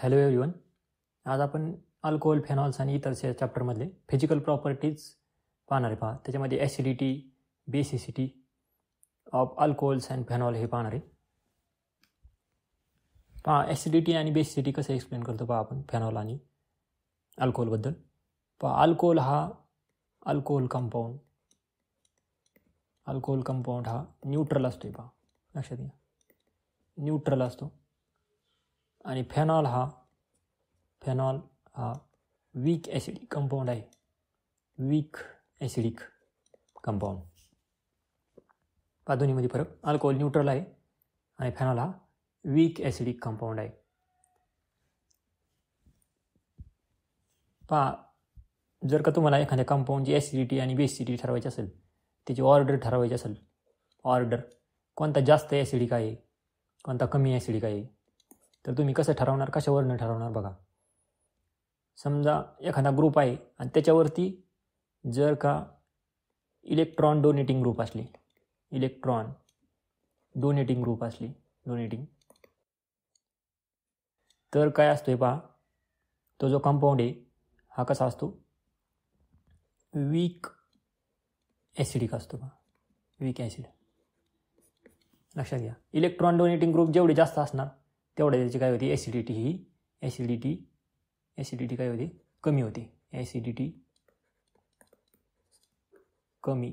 Hello everyone. आज आपण alcohol, फेनॉल्स आणि इतर या चॅप्टरमधले फिजिकल प्रॉपर्टीज पाहणार आहे. पहा, त्याच्यामध्ये acidity, basicity of alcohols and phenol हे पाहणार आहे. पहा, ॲसिडिटी आणि बेसिसिटी कसं एक्सप्लेन करतो पहा आपण फेनॉल आणि अल्कोहोलबद्दल. पहा, अल्कोहोल हा अल्कोहोल कंपाऊंड हा न्यूट्रल असतो. पहा, लक्षात घ्या, न्यूट्रल असतो. आणि फेनॉल हा वीक ॲसिडिक कंपाऊंड आहे. Weak acidic compound. पहा, दोन्हीमध्ये फरक. अल्कोहोल न्यूट्रल आहे आणि फेनॉल हा वीक ॲसिडिक कंपाऊंड आहे. पहा, जर का तुम्हाला एखाद्या कंपाऊंडची ॲसिडिटी आणि बेसिसिटी ठरवायची असेल, त्याची ऑर्डर ठरवायची असेल, ऑर्डर कोणता जास्त ॲसिडिक आहे, कोणता कमी ॲसिडिक आहे, तर तुम्ही कसं ठरवणार, कशावरनं ठरवणार? बघा, समजा एखादा ग्रुप आहे आणि त्याच्यावरती जर का इलेक्ट्रॉन डोनेटिंग ग्रुप असली, तर काय असतोय पहा, तो जो कंपाऊंड आहे हा कसा असतो? वीक ॲसिडिक असतो. पहा, वीक ॲसिड. लक्षात घ्या, इलेक्ट्रॉन डोनेटिंग ग्रुप जेवढे जास्त असणार तेवढ्या त्याची काय होती? ॲसिडिटी काय होती? कमी होती. ॲसिडिटी कमी.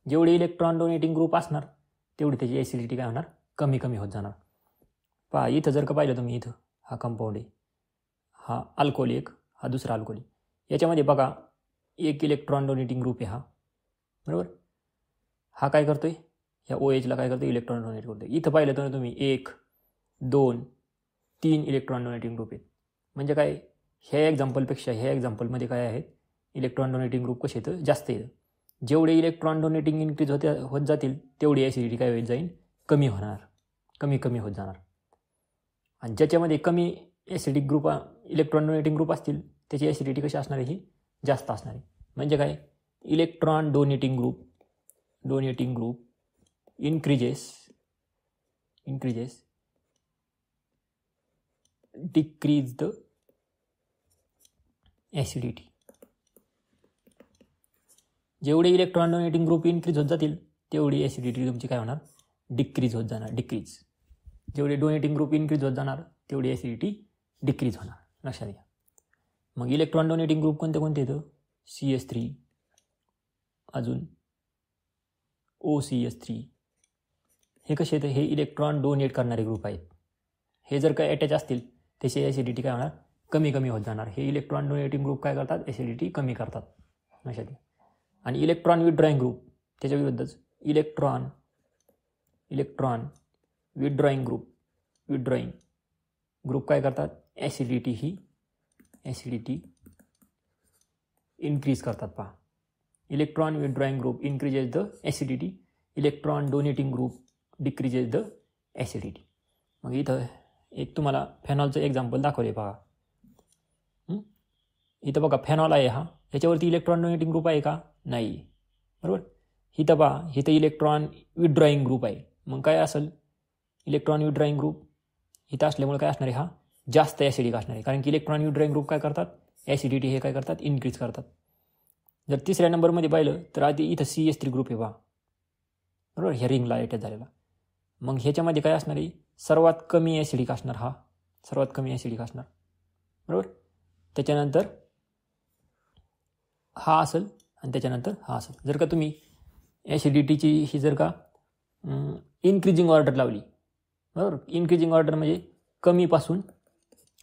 जेवढे इलेक्ट्रॉन डोनेटिंग ग्रुप असणार तेवढी त्याची ॲसिडिटी काय होणार? कमी होत जाणार. पहा, इथं जर का पाहिलं तुम्ही, इथं हा कंपाऊंड आहे, हा अल्कोहोल एक, हा दुसरा अल्कोहोल. याच्यामध्ये बघा, एक इलेक्ट्रॉन डोनेटिंग ग्रुप आहे हा, बरोबर. हा काय करतोय? ह्या OHला काय करतो? इलेक्ट्रॉन डोनेट करतो. इथं पाहिलं तर तुम्ही 1, 2, 3 इलेक्ट्रॉन डोनेटिंग ग्रुप आहेत. म्हणजे काय, ह्या एक्झाम्पलमध्ये काय आहेत? इलेक्ट्रॉन डोनेटिंग ग्रुप कसे येतं? जास्त येतं. जेवढे इलेक्ट्रॉन डोनेटिंग इन्क्रीज होत जातील तेवढी ॲसिडिटी काय होत जाईल? कमी होत जाणार. आणि ज्याच्यामध्ये कमी acidic group, electron donating group असतील, त्याची ॲसिडिटी कशी असणार आहे? ही जास्त असणार आहे. म्हणजे काय, electron donating group increases decrease the acidity. जेवढे इलेक्ट्रॉन डोनेटिंग ग्रुप इन्क्रीज होत जातील तेवढी ॲसिडिटी तुमची काय होणार? डिक्रीज होत जाणार. जेवढे डोनेटिंग ग्रुप इन्क्रीज होत जाणार तेवढी ॲसिडिटी डिक्रीज होणार. लक्षात घ्या. मग इलेक्ट्रॉन डोनेटिंग ग्रुप कोणते येतं? CH3, अजून OCH3. हे कसे येतं? हे इलेक्ट्रॉन डोनेट करणारे ग्रुप आहेत. हे जर का अटॅच असतील त्याची ॲसिडिटी काय होणार? कमी होत जाणार. हे इलेक्ट्रॉन डोनेटिंग ग्रुप काय करतात? ॲसिडिटी कमी करतात. लक्षात घ्या. आणि इलेक्ट्रॉन विथड्रॉईंग ग्रुप, त्याच्या विरुद्धच इलेक्ट्रॉन विथड्रॉईंग ग्रुप काय करतात? ॲसिडिटी इन्क्रीज करतात. पहा, electron withdrawing group increases the acidity, electron donating group decreases the acidity. मग इथं एक तुम्हाला फेनॉलचं एक्झाम्पल दाखवले. पहा, इथं बघा, फेनॉल आहे हा, याच्यावरती इलेक्ट्रॉन डोनेटिंग ग्रुप आहे का? नाही, बरोबर. इथं पहा, इथं इलेक्ट्रॉन विथड्रॉईंग ग्रुप आहे. मग काय असेल? इलेक्ट्रॉन विथड्रॉईंग ग्रुप इथं असल्यामुळे काय असणार आहे? हा जास्त ॲसिडिक असणार आहे. कारण की इलेक्ट्रॉन विथड्रॉईंग ग्रुप काय करतात? ॲसिडिटी हे काय करतात? इन्क्रीज करतात. जर तिसऱ्या नंबरमध्ये पाहिलं तर आधी इथं CH3 ग्रुप आहे पहा, बरोबर, ह्या रिंगला अटॅच झालेला. मग ह्याच्यामध्ये काय असणार आहे? सर्वात कमी ॲसिडिक असणार, बरोबर. त्याच्यानंतर हा असेल आणि त्याच्यानंतर हा असेल. जर का तुम्ही ॲसिडिटीची ही जर का इन्क्रीजिंग ऑर्डर लावली, बरोबर, इन्क्रीजिंग ऑर्डर म्हणजे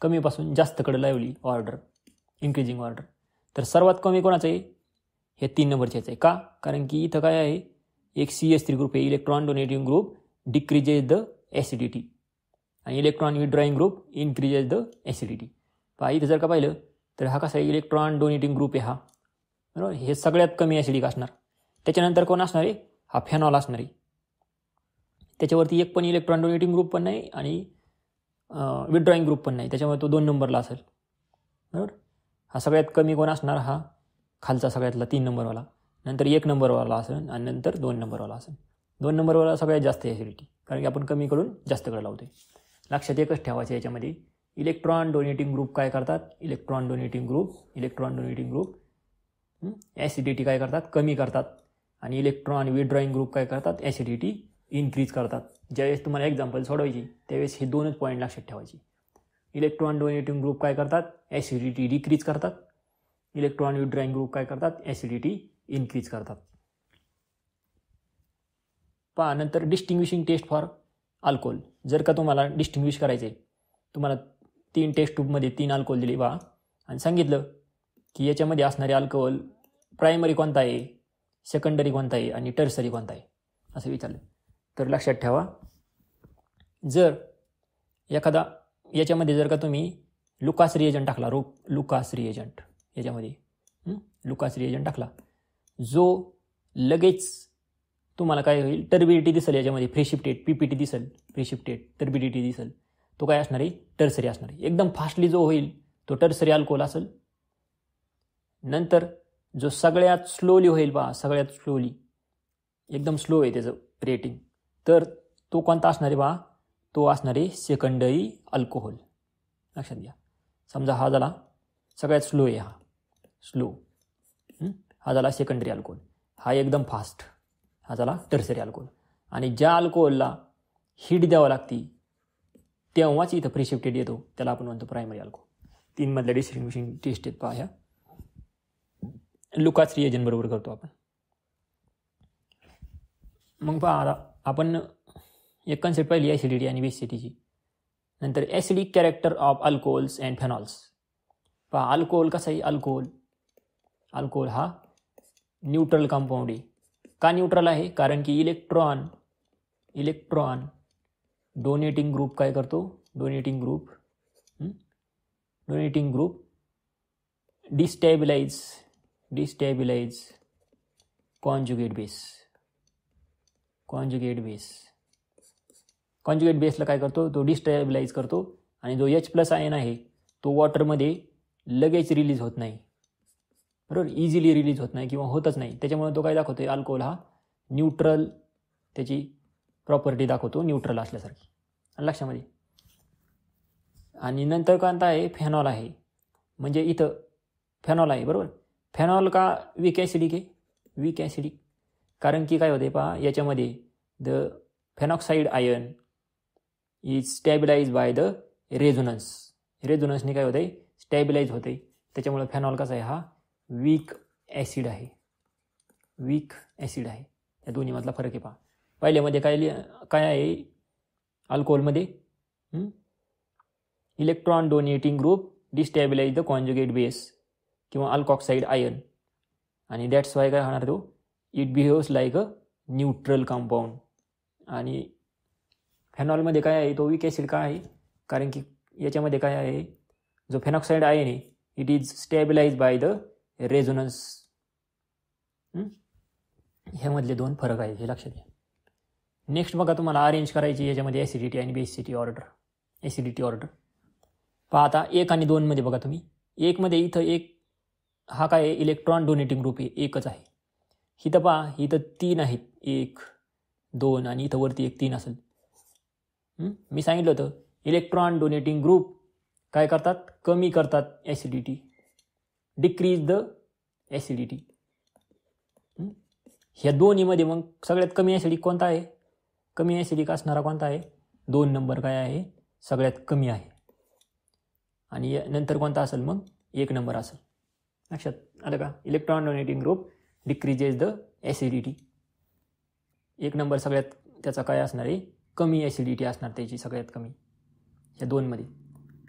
कमीपासून जास्तकडे लावली ऑर्डर, इन्क्रीजिंग ऑर्डर, तर सर्वात कमी कोणाचं आहे? हे 3 नंबरचेच आहे. का? कारण की इथं काय आहे? एक CH3 ग्रुप आहे, electron donating group decreases the acidity, आणि electron withdrawing group increases the acidity. पहा, इथं जर का पाहिलं तर हा कसा आहे? इलेक्ट्रॉन डोनेटिंग ग्रुप आहे हा, बरोबर. हे सगळ्यात कमी ॲसिडिक असणार. त्याच्यानंतर कोण असणार आहे? हा फेनॉल असणार आहे. त्याच्यावरती एक पण इलेक्ट्रॉन डोनेटिंग ग्रुप पण नाही आणि विथड्रॉईंग ग्रुप पण नाही, त्याच्यामुळे तो 2 नंबरला असेल, बरोबर. हा सगळ्यात कमी कोण असणार? हा खालचा सगळ्यातला 3 नंबरवाला, नंतर 1 नंबरवाला असेल आणि नंतर 2 नंबरवाला असेल. 2 नंबरवाला सगळ्यात जास्त ॲसिडिटी, कारण की आपण कमीकडून जास्तकडे लावतोय. लक्षात एकच ठेवायचं याच्यामध्ये, इलेक्ट्रॉन डोनेटिंग ग्रुप काय करतात, इलेक्ट्रॉन डोनेटिंग ग्रुप ॲसिडिटी काय करतात, कमी करतात. आणि इलेक्ट्रॉन विथड्रॉईंग ग्रुप काय करतात, ॲसिडिटी इन्क्रीज करतात. ज्यावेळेस तुम्हाला एक्झाम्पल सोडवायची त्यावेळेस हे दोनच पॉईंट लक्षात ठेवायची. इलेक्ट्रॉन डोनेटिंग ग्रुप काय करतात, ॲसिडिटी डिक्रीज करतात. इलेक्ट्रॉन विथड्रॉईंग ग्रुप काय करतात, ॲसिडिटी इन्क्रीज करतात. पहा नंतर डिस्टिंग्विशिंग टेस्ट फॉर अल्कोहोल. जर का तुम्हाला डिस्टिंग्विश करायचे, तुम्हाला 3 टेस्ट ट्यूबमध्ये 3 अल्कोहोल दिले बा आणि सांगितलं की याच्यामध्ये असणारे अल्कोहोल प्रायमरी कोणता आहे, सेकंडरी कोणता आहे आणि टर्सरी कोणता आहे असं विचारलं, तर लक्षात ठेवा जर एखादा याच्यामध्ये जर का तुम्ही लुकास रिएजंट टाकला, लुकास रिएजंट याच्यामध्ये लुकास रिएजंट टाकला, जो लगेच तुम्हाला काय होईल, टर्बिडिटी दिसेल याच्यामध्ये, प्रेसिपिटेट पीपीटी दिसेल, प्रेसिपिटेट टर्बिडिटी दिसेल, तो काय असणार आहे, टर्सरी असणार आहे. एकदम फास्टली जो होईल तो टर्सरी अल्कोहोल असेल. नंतर जो सगळ्यात स्लोली होईल बा, सगळ्यात स्लोली एकदम स्लो आहे त्याचं रेटिंग, तर तो कोणता असणार आहे बा, तो असणार आहे सेकंडरी अल्कोहोल. लक्षात घ्या. समजा हा झाला सगळ्यात स्लो आहे, हा स्लो, हा झाला सेकंडरी अल्कोहोल, हा एकदम फास्ट, हा झाला टर्सरी अल्कोहोल. आणि ज्या अल्कोहोलला हीट द्यावं लागते तेव्हाच इथं प्रेसिपिटेट येतो, त्याला आपण म्हणतो प्रायमरी अल्कोहोल. 3 मधल्या डिस्टिंग्विशिंग टेस्ट आहेत पहा ह्या. लुकास रिएजन बरोबर करतो आपण. मग पहा आता आपण एक कन्सेप्ट पाहिली ॲसिडिटी आणि बेसिडिटीची. नंतर acidic character of alcohols and phenols. पहा अल्कोहोल कसा आहे, अल्कोहोल हा न्यूट्रल कंपाऊंड आहे. का न्यूट्रल आहे, कारण की इलेक्ट्रॉन डोनेटिंग ग्रुप काय करतो, डोनेटिंग ग्रुप डिस्टॅबिलाइज कॉन्जुगेट बेसला काय करतो, तो डिस्टॅबिलाइज करतो. आणि जो H+ आयन आहे तो वॉटरमध्ये लगेच रिलीज होत नाही, बरोबर, इझिली रिलीज होत नाही किंवा होतच नाही. त्याच्यामुळे तो काय दाखवतो, अल्कोहोल हा न्यूट्रल, त्याची प्रॉपर्टी दाखवतो न्यूट्रल असल्यासारखी, लक्षामध्ये. आणि नंतर कोणता आहे, फेनॉल आहे. म्हणजे इथं फेनॉल आहे, बरोबर. फेनॉल का वीक ॲसिडिक आहे, वीक ॲसिडिक, कारण की काय होते पहा याच्यामध्ये the phenoxide ion is stabilise by the रेझोनन्सने काय होते, स्टॅबिलाइज होते. त्याच्यामुळे फेनॉल कसा आहे, हा वीक ॲसिड आहे. या दोन्हीमधला फरक आहे पहा. पहिल्यामध्ये काय आहे अल्कोहोलमध्ये, electron donating group destabilise the conjugate base किंवा अल्कॉक्साईड आयन, आणि दॅट्स वाय काय होणार, तो it behaves like a neutral compound. आणि फेनॉलमध्ये काय आहे, तो वीक ॲसिड का आहे, कारण की याच्यामध्ये काय आहे, जो फेनॉक्साईड आयन आहे it is stabilise by the resonance. ह्यामधले 2 फरक आहेत, हे लक्षात घ्या. नेक्स्ट बघा, तुम्हाला अरेंज करायची याच्यामध्ये ॲसिडिटी आणि बेसिडिटी ऑर्डर. पहा आता 1 आणि 2 मध्ये बघा तुम्ही. 1 मध्ये इथं हा काय आहे, इलेक्ट्रॉन डोनेटिंग ग्रुप आहे, एकच आहे. इथं पहा, इथं 3 आहेत, 1 2 आणि इथं वरती 1 3 असेल. मी सांगितलं होतं इलेक्ट्रॉन डोनेटिंग ग्रुप काय करतात, कमी करतात ॲसिडिटी, डिक्रीज द ॲसिडिटी. ह्या दोन्हीमध्ये मग सगळ्यात कमी ॲसिडिक कोणता आहे, कमी ॲसिडिक असणारा कोणता आहे, 2 नंबर काय आहे, सगळ्यात कमी आहे. आणि नंतर कोणता असेल, मग 1 नंबर असेल. लक्षात आलं का. Electron donating group decreases the acidity. 1 number सगळ्यात त्याचा काय असणार आहे, कमी ॲसिडिटी असणार त्याची, सगळ्यात कमी ह्या 2 मध्ये.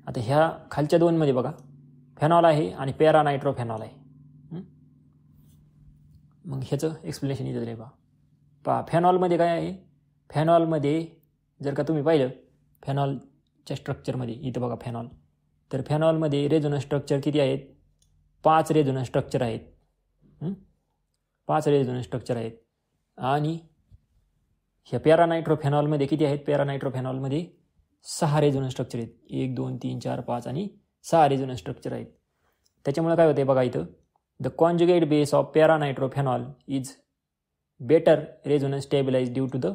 आता ह्या खालच्या 2 मध्ये बघा, फेनॉल आहे आणि पॅरानायट्रोफेनॉल आहे. मग ह्याचं एक्सप्लेनेशन इथं दिलं आहे पहा. फेनॉलमध्ये काय आहे, फेनॉलमध्ये जर का तुम्ही पाहिलं फेनॉलच्या स्ट्रक्चरमध्ये, इथं बघा फेनॉल, तर फेनॉलमध्ये रेझोनन्स स्ट्रक्चर किती आहेत, 5 रेझोनन्स स्ट्रक्चर आहेत. 5 रेझोनन्स स्ट्रक्चर आहेत. आणि ह्या पॅरानायट्रोफेनॉलमध्ये किती आहेत, पॅरानायट्रोफेनॉलमध्ये 6 रेझोनन्स स्ट्रक्चर आहेत. 1 2 3 4 5 आणि 6 रेझोनन्स स्ट्रक्चर आहेत. त्याच्यामुळे काय होते बघा, इथं the conjugate base of paranitrophenol is better resonance stabilise due to the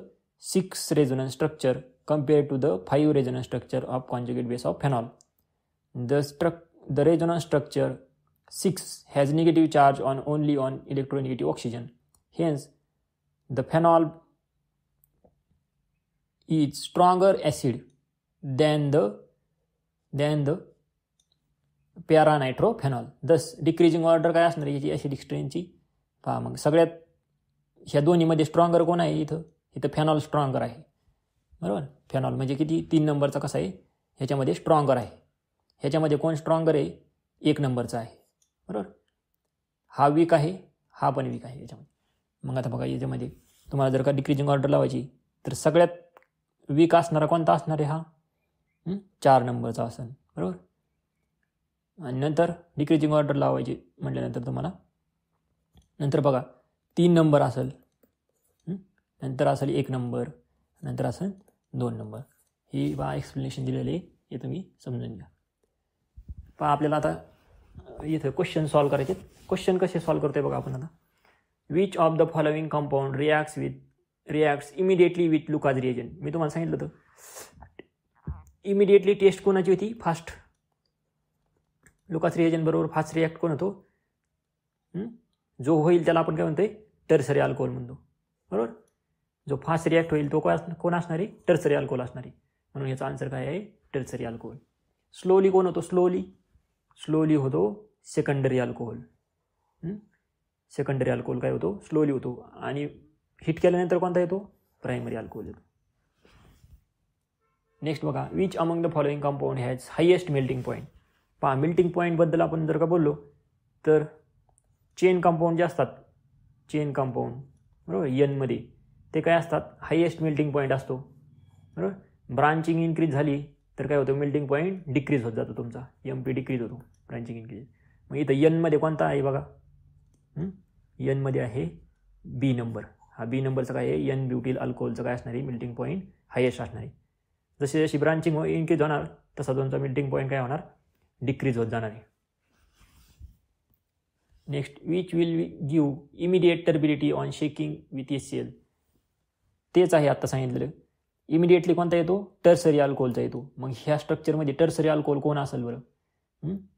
6 resonance structure compared to the 5 resonance structure of conjugate base of phenol. The resonance structure 6 has negative charge only on electronegative oxygen. Hence, the phenol is stronger acid than the paranitrophenol. Thus, decreasing order काय असणार याची acidic स्ट्रेंथची? पहा मग सगळ्यात ह्या दोन्हीमध्ये stronger कोण आहे? इथं फेनॉल स्ट्रॉंगर आहे, बरोबर. फेनॉल म्हणजे किती? 3 नंबरचा कसा आहे? ह्याच्यामध्ये स्ट्रॉंगर आहे. ह्याच्यामध्ये कोण स्ट्रॉंगर आहे? 1 नंबरचा आहे, बरोबर. हा वीक आहे, हा पण वीक आहे याच्यामध्ये. मग आता बघा याच्यामध्ये तुम्हाला जर का डिक्रीजिंग ऑर्डर लावायची तर सगळ्यात वीक असणारा कोणता असणार आहे? हा 4 नंबरचा असेल, बरोबर. आणि नंतर डिक्रीजिंग ऑर्डर लावायची म्हटल्यानंतर तुम्हाला नंतर बघा 3 नंबर असेल, नंतर असेल 1 नंबर, नंतर असेल 2 नंबर. ही बा एक्सप्लेनेशन दिलेली आहे, हे तुम्ही समजून घ्या. पहा आपल्याला आता इथं क्वेश्चन सॉल्व करायचे. क्वेश्चन कसे सॉल्व करतोय बघा आपण आता. Which of the following compound reacts immediately with Lucas reagent. मी तुम्हाला सांगितलं होतं इमिडिएटली टेस्ट कोणाची होती? फास्ट. लुकास रिएजंट बरोबर फास्ट रिॲक्ट कोण होतो? जो होईल त्याला आपण काय म्हणतोय? टर्सरी अल्कोहोल म्हणतो, बरोबर. जो फास्ट रिॲक्ट होईल तो कोण असणार आहे? टर्सरी अल्कोहोल असणार आहे. म्हणून याचा आन्सर काय आहे? Tertiary alcohol. स्लोली कोण होतो? स्लोली होतो सेकंडरी अल्कोहोल. सेकंडरी अल्कोहोल काय होतो? स्लोली होतो. आणि हिट केल्यानंतर कोणता येतो? प्रायमरी अल्कोहोल येतो. नेक्स्ट बघा, which among the following compound has highest melting point. पहा मेल्टिंग पॉईंटबद्दल आपण जर का बोललो तर चेन कंपाऊंड जे असतात, चेन कंपाऊंड, बरोबर, एनमध्ये ते काय असतात? हायेस्ट मेल्टिंग पॉईंट असतो, बरोबर. ब्रांचिंग इन्क्रीज झाली तर काय होतं? मेल्टिंग पॉईंट डिक्रीज होत जातो तुमचा, MP डिक्रीज होतो, ब्रांचिंग इन्क्रीज. मग इथं एनमध्ये कोणता आहे बघा? एनमध्ये आहे B नंबर. हा B नंबरचा काय आहे? एन ब्युटिल अल्कोहोलचं काय असणार आहे? मेल्टिंग पॉईंट हायेस्ट असणार आहे. जशी जशी ब्रांचिंग इन्क्रीज होणार तसा तुमचा मेल्टिंग पॉईंट काय होणार? डिक्रीज होत जाणार आहे. Next, which will give immediate turbidity on shaking with HCl. तेच आहे आत्ता सांगितलेलं. इमिडिएटली कोणता येतो? टर्सरी अल्कोहोलचा येतो. मग ह्या स्ट्रक्चरमध्ये टर्सरी अल्कोहोल कोण असेल बरं?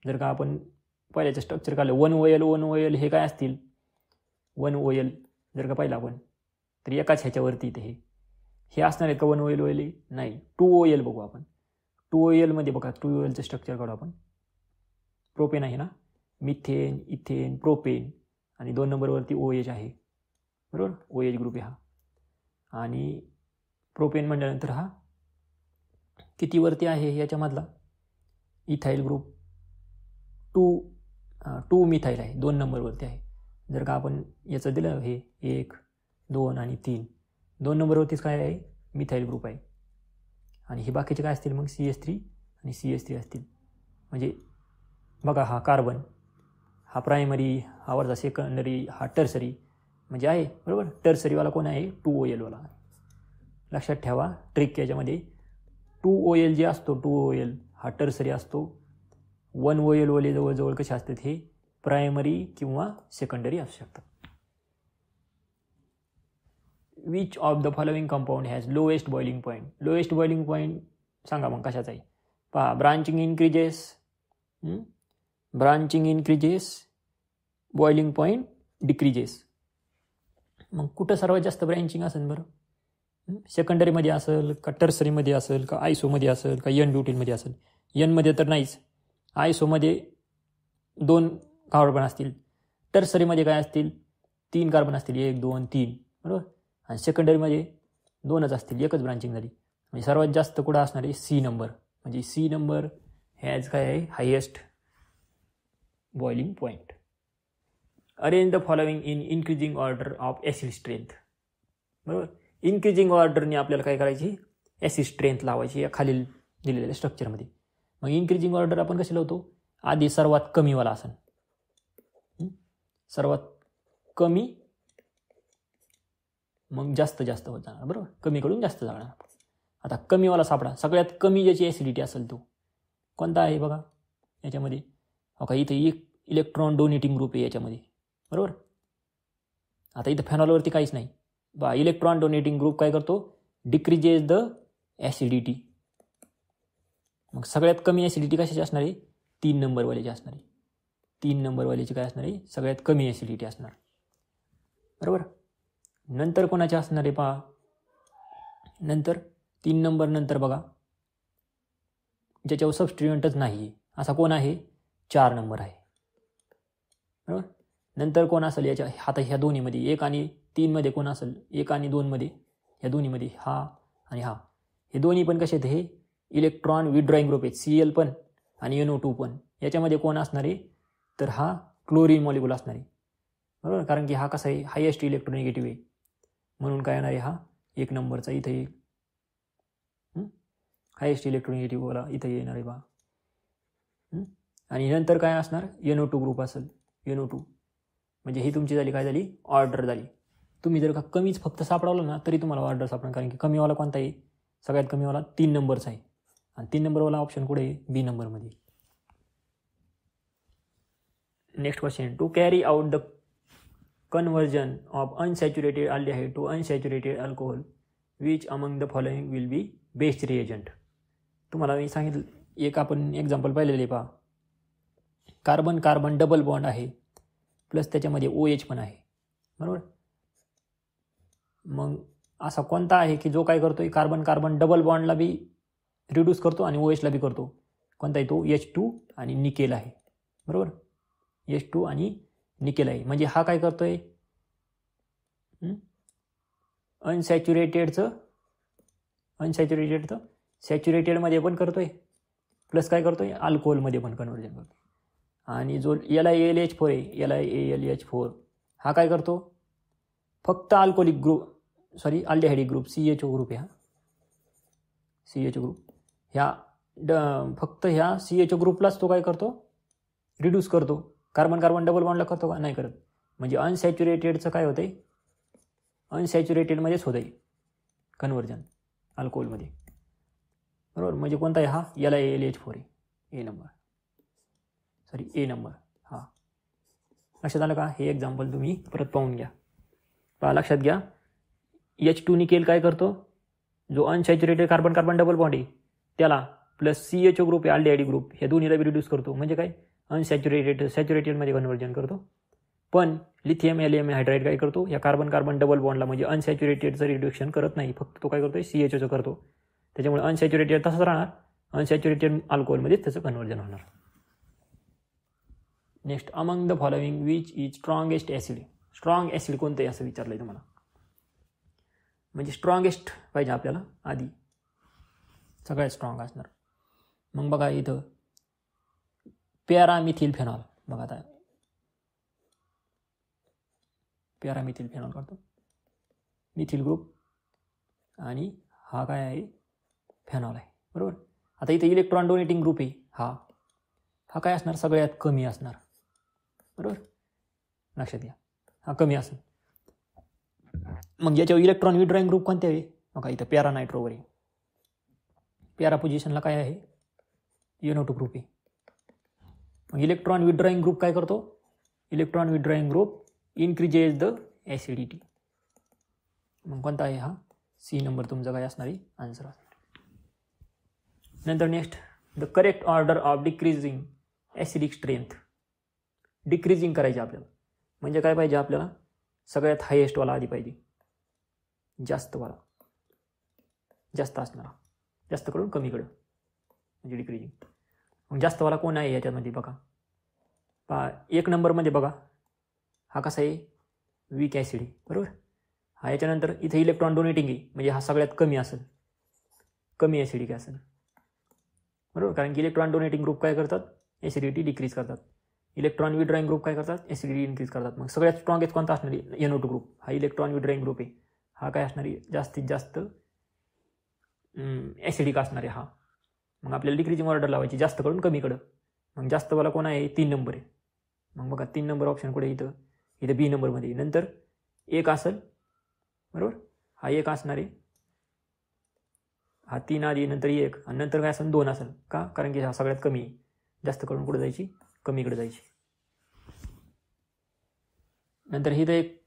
जर का आपण पहिल्याचं स्ट्रक्चर काढलं 1OL हे काय असतील? 1OL जर का पाहिलं आपण तर एकाच ह्याच्यावरती इथे हे असणार आहेत का 1OL? नाही. 2OL बघू आपण. 2OLमध्ये बघा 2OLचं स्ट्रक्चर काढू आपण. प्रोपेन आहे ना, मिथेन, इथेन, प्रोपेन आणि 2 नंबरवरती OH आहे, बरोबर. OH ग्रुप आहे हा. आणि प्रोपेन म्हटल्यानंतर हा कितीवरती आहे याच्यामधला? इथाईल ग्रुप 2 मिथाईल आहे, 2 नंबरवरती आहे. जर का आपण याचं दिलं हे 1, 2 आणि 3, 2 नंबरवरतीच काय आहे? मिथाईल ग्रुप आहे. आणि हे बाकीचे काय असतील मग? CH3 आणि CH3 असतील. म्हणजे बघा हा कार्बन, हा प्रायमरी, हा वरचा सेकंडरी, हा टर्सरी म्हणजे आहे, बरोबर. टर्सरीवाला कोण आहे? 2OLवाला. लक्षात ठेवा ट्रिक याच्यामध्ये. 2OL जे असतो, 2OL हा टर्सरी असतो. 1OL वाले जवळजवळ कसे असतात? हे प्रायमरी किंवा सेकंडरी असू शकतात. Which of the following compound has lowest boiling point. Lowest boiling point सांगा मग कशाचा आहे? पहा, branching increases, boiling point decreases. मग कुठं सर्वात जास्त ब्रँचिंग असेल बरं? सेकंडरीमध्ये असेल का टर्सरीमध्ये असेल का आयसोमध्ये असेल का एन ब्युटिलमध्ये असेल? एनमध्ये तर नाहीच. आयसोमध्ये 2 कार्बन असतील. टर्सरीमध्ये काय असतील? 3 कार्बन असतील, 1, 2, 3, बरोबर. आणि सेकंडरीमध्ये 2च असतील, एकच ब्रांचिंग झाली. म्हणजे सर्वात जास्त कुठं असणार आहे? C number. म्हणजे C नंबर हॅज काय आहे? Highest boiling point. Arrange the following in increasing order of acid strength, बरोबर. इन्क्रीजिंग ऑर्डरने आपल्याला काय करायची? ॲसिड स्ट्रेंथ लावायची या खालील दिलेल्या स्ट्रक्चरमध्ये. मग इन्क्रीजिंग ऑर्डर आपण कशी लावतो? आधी सर्वात कमीवाला असेल, सर्वात कमी, मग जास्त होत जाणार, बरोबर. कमीकडून जास्त जाणार. आता कमीवाला सापडा. सगळ्यात कमी ज्याची ॲसिडिटी असेल तो कोणता आहे बघा याच्यामध्ये? हो का, इथे एक इलेक्ट्रॉन डोनेटिंग ग्रुप आहे याच्यामध्ये, बरोबर. आता इथं फेनॉलवरती काहीच नाही बा. इलेक्ट्रॉन डोनेटिंग ग्रुप काय करतो? डिक्रीजेस द ॲसिडिटी, मग सगळ्यात कमी ॲसिडिटी कशाची असणार आहे? 3 नंबरवाल्याची असणार आहे. 3 नंबरवाल्याची काय असणार आहे? सगळ्यात कमी ॲसिडिटी असणार. बरोबर. नंतर कोणाची असणार आहे पहा. नंतर 3 नंबर नंतर बघा ज्याच्यावर सबस्टिट्युएंटच नाही आहे असा कोण आहे? 4 नंबर आहे. बरोबर. नंतर कोण असेल याच्या आता ह्या दोन्हीमध्ये 1 आणि 3 मध्ये कोण असेल? 1 आणि 2 मध्ये ह्या दोन्हीमध्ये हा आणि हा, हे दोन्ही पण कसे आहेत? हे इलेक्ट्रॉन विथड्रॉईंग ग्रुप आहेत. Cl पण आणि NO2 पण. याच्यामध्ये कोण असणार आहे? तर हा क्लोरीन मॉलिक्यूल असणार आहे. बरोबर. कारण की हा कसा आहे? हायेस्ट इलेक्ट्रोनिगेटिव्ह आहे. म्हणून काय येणार आहे? हा 1 नंबरचा इथे येईल. हायेस्ट इलेक्ट्रोनिगेटिव्हवाला इथे येणार आहे बा. आणि नंतर काय असणार? NO2 ग्रुप असेल. NO2 म्हणजे ही तुमची झाली काय झाली? ऑर्डर झाली. तुम्ही जर का कमीच फक्त सापडवलं ना तरी तुम्हाला ऑर्डर सापडणार. कारण की कमीवाला कोणता आहे? सगळ्यात कमीवाला 3 नंबरचा आहे. आणि 3 नंबरवाला ऑप्शन कुठे आहे? बी नंबरमध्ये. Next question. To carry out the conversion of unsaturated aldehyde to unsaturated alcohol which among the following will be best reagent. तुम्हाला मी सांगितलं एक आपण एक्झाम्पल पाहिलेले पहा. कार्बन कार्बन डबल बॉन्ड आहे प्लस त्याच्यामध्ये OH पण आहे. बरोबर. मग असा कोणता आहे की जो काय करतोय? कार्बन कार्बन डबल बॉन्डला बी रिड्यूस करतो आणि OHला बी करतो. कोणता आहे तो? H2 आणि निकेल आहे. बरोबर. H2 आणि निकेल आहे. म्हणजे हा काय करतोय? अनसॅच्युरेटेडचं सॅच्युरेटेडमध्ये पण करतोय प्लस काय करतोय? अल्कोहोलमध्ये पण कन्व्हर्जन करतो. आणि जो LiAlH4 आहे, LiAlH4 हा काय करतो? फक्त alcoholic group aldehydic group CHO group आहे. हा CHO ग्रुप ह्या फक्त ह्या CHO ग्रुपलाच तो काय करतो? रिड्यूस करतो. कार्बन कार्बन डबल बॉन्डला करतो का? नाही करत. म्हणजे अनसॅच्युरेटेडचं काय होतंय? अनसॅच्युरेटेडमध्येच होत आहे कन्व्हर्जन अल्कोहोलमध्ये. बरोबर. म्हणजे कोणता आहे हा? LiAlH4 आहे. ए नंबर. हा लक्षात आलं का? हे एक्झाम्पल तुम्ही परत पाहून घ्या. पहा लक्षात घ्या. H2 निकेल काय करतो? जो unsaturated carbon carbon double bond आहे त्याला प्लस CHO ग्रुप आहे अल्डिहाइड ग्रुप ह्या दोन्हीला बी रिड्यूस करतो. म्हणजे काय? सॅच्युरेटेडमध्ये कन्व्हर्जन करतो. पण लिथियम एलियम हायड्राईड काय करतो? या कार्बन कार्बन डबल बॉन्डला म्हणजे अनसॅच्युरेटेडचं रिड्युक्शन करत नाही. फक्त तो काय करतोय? CHOचं करतो. त्याच्यामुळे अनसॅच्युरेटेड तसंच राहणार. अनसॅच्युरेटेड अल्कोहोलमध्येच त्याचं कन्व्हर्जन होणार. Next. Among the following which is strongest acid. Strong acid कोणतं आहे असं विचारलं आहे तुम्हाला. म्हणजे स्ट्रॉंगेस्ट पाहिजे आपल्याला आधी. सगळ्यात स्ट्रॉंग असणार. मग बघा इथं पॅरामिथिल फेनॉल. बघा आता पॅरामिथिल फेनॉल करतो. मिथिल ग्रुप आणि हा काय आहे? फेनॉल आहे. बरोबर. आता इथे इलेक्ट्रॉन डोनेटिंग ग्रुप आहे. हा काय असणार? सगळ्यात कमी असणार. बरोबर. लक्षात घ्या. हा कमी असेल. मग याच्यावर इलेक्ट्रॉन विथड्रॉईंग ग्रुप कोणते आहे? बघा इथं पॅरा नायट्रोवर आहे. पॅरा पोझिशनला काय आहे? NO2 ग्रुप आहे. मग इलेक्ट्रॉन विथड्रॉईंग ग्रुप काय करतो? Electron withdrawing group increases the acidity. मग कोणता आहे हा? C नंबर तुमचा काय असणार आहे? आन्सर असणार. नंतर next. The correct order of decreasing acidic strength. Decreasing करायचे आपल्याला. म्हणजे काय पाहिजे आपल्याला? सगळ्यात हायेस्टवाला आधी पाहिजे. जास्त असणारा. जास्तकडून कमीकडं म्हणजे डिक्रीजिंग. मग जास्तवाला कोण आहे याच्यामध्ये? बघा 1 नंबरमध्ये बघा हा कसा आहे? वीक ॲसिड आहे. बरोबर. हा याच्यानंतर इथे इलेक्ट्रॉन डोनेटिंग आहे म्हणजे हा सगळ्यात कमी असेल. कमी ॲसिडिक असेल. बरोबर. कारण की इलेक्ट्रॉन डोनेटिंग ग्रुप काय करतात? ॲसिडिटी डिक्रीज करतात. इलेक्ट्रॉन विथड्रॉईंग ग्रुप काय करतात? ॲसिडिटी इन्क्रीज करतात. मग सगळ्यात स्ट्रॉंगेस्ट कोणता असणार आहे? NO2 group. हा इलेक्ट्रॉन विथड्रॉईंग ग्रुप आहे. हा काय असणार आहे? जास्तीत जास्त ॲसिडिक असणार आहे हा. मग आपल्याला डिक्रीजिंग ऑर्डर लावायची जास्तकडून कमीकडं. मग जास्तवाला कोण आहे? 3 नंबर आहे. मग बघा 3 नंबर ऑप्शन कुठे? इथं बी नंबरमध्ये. नंतर 1 असेल. बरोबर. हा 1 असणार आहे. हा 3 आधी नंतर 1 आणि नंतर काय असेल? 2 असेल. का? कारण की हा सगळ्यात कमी आहे. जास्तकडून कुठं जायची? कमीकडे जायची. नंतर इथं एक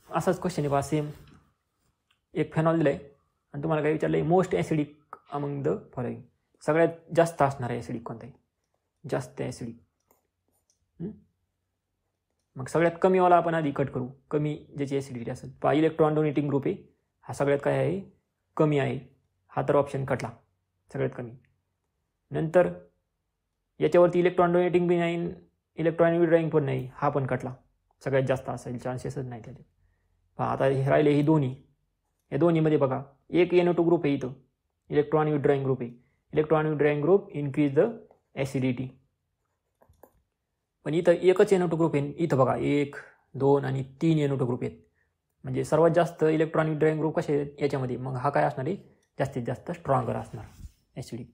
असाच क्वेश्चन आहे बा. सेम एक फेनॉल दिलं आहे आणि तुम्हाला काय विचारलं आहे? Most acidic among the following. सगळ्यात जास्त असणार आहे ॲसिडिक कोणताही, जास्त ॲसिडिक. मग सगळ्यात कमीवाला आपण आधी कट करू, कमी ज्याची ॲसिडिटी असेल. पहा इलेक्ट्रॉन डोनेटिंग ग्रुप आहे, हा सगळ्यात काय आहे, कमी आहे. हा तर ऑप्शन कटला, सगळ्यात कमी. नंतर याच्यावरती इलेक्ट्रॉन डोनेटिंग बी नाही, इलेक्ट्रॉन विड्रॉईंग पण नाही, हा पण कटला. सगळ्यात जास्त असेल, चान्सेसच नाही त्याचे. पहा आता हे राहिले ही दोन्ही. या दोन्हीमध्ये बघा एक NO2 ग्रुप आहे इथं, इलेक्ट्रॉन विड्रॉईंग ग्रुप आहे. Electron विड्रॉईंग group increase the acidity. पण इथं एकच NO2 ग्रुप आहे. इथं बघा 1, 2 आणि 3 NO2 ग्रुप आहेत. म्हणजे सर्वात जास्त इलेक्ट्रॉन विड्रॉईंग ग्रुप कसे आहेत याच्यामध्ये. मग हा काय असणार आहे, जास्तीत जास्त स्ट्रॉंगर असणार ॲसिडिक.